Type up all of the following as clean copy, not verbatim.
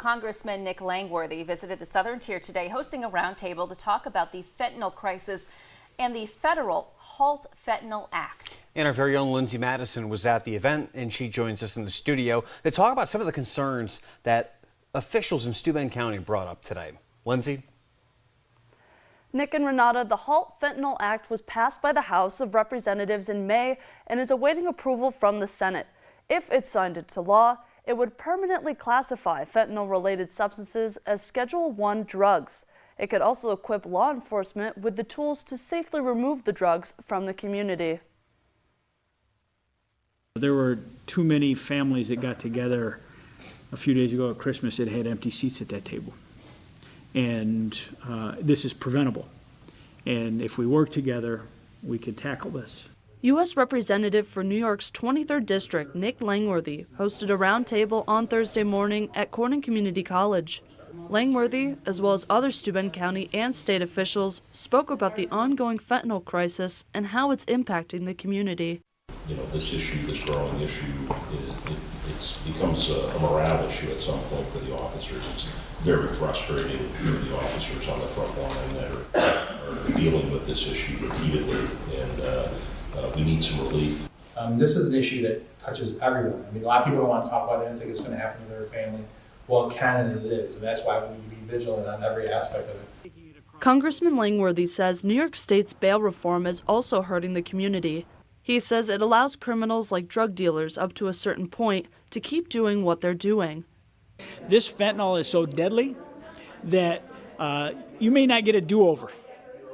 Congressman Nick Langworthy visited the Southern Tier today, hosting a roundtable to talk about the fentanyl crisis and the federal HALT Fentanyl Act. And our very own Lindsay Madison was at the event, and she joins us in the studio to talk about some of the concerns that officials in Steuben County brought up today. Lindsay? Nick and Renata, the HALT Fentanyl Act was passed by the House of Representatives in May and is awaiting approval from the Senate. If it's signed into law, it would permanently classify fentanyl-related substances as Schedule I drugs. It could also equip law enforcement with the tools to safely remove the drugs from the community. There were too many families that got together a few days ago at Christmas that had empty seats at that table. And this is preventable. And if we work together, we can tackle this. U.S. Representative for New York's 23rd District, Nick Langworthy, hosted a roundtable on Thursday morning at Corning Community College. Langworthy, as well as other Steuben County and state officials, spoke about the ongoing fentanyl crisis and how it's impacting the community. You know, this issue, this growing issue, it becomes a morale issue at some point for the officers. It's very frustrating for the officers on the front line that are dealing with this issue repeatedly, and we need some relief. This is an issue that touches everyone. I mean, a lot of people don't want to talk about it and think it's going to happen to their family. Well, it can and it is, and that's why we need to be vigilant on every aspect of it. Congressman Langworthy says New York State's bail reform is also hurting the community. He says it allows criminals like drug dealers up to a certain point to keep doing what they're doing. This fentanyl is so deadly that you may not get a do-over.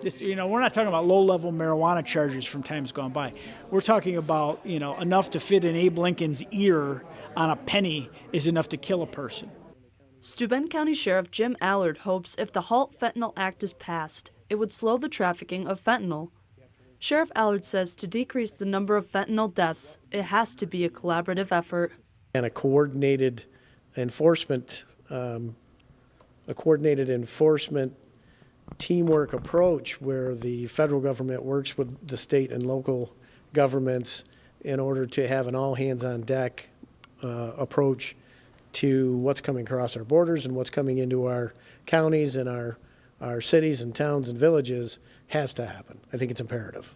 We're not talking about low-level marijuana charges from times gone by. We're talking about, enough to fit in Abe Lincoln's ear on a penny is enough to kill a person. Steuben County Sheriff Jim Allard hopes if the HALT Fentanyl Act is passed, it would slow the trafficking of fentanyl. Sheriff Allard says to decrease the number of fentanyl deaths, it has to be a collaborative effort. And a coordinated enforcement teamwork approach where the federal government works with the state and local governments in order to have an all-hands-on-deck approach to what's coming across our borders and what's coming into our counties and our cities and towns and villages has to happen. I think it's imperative.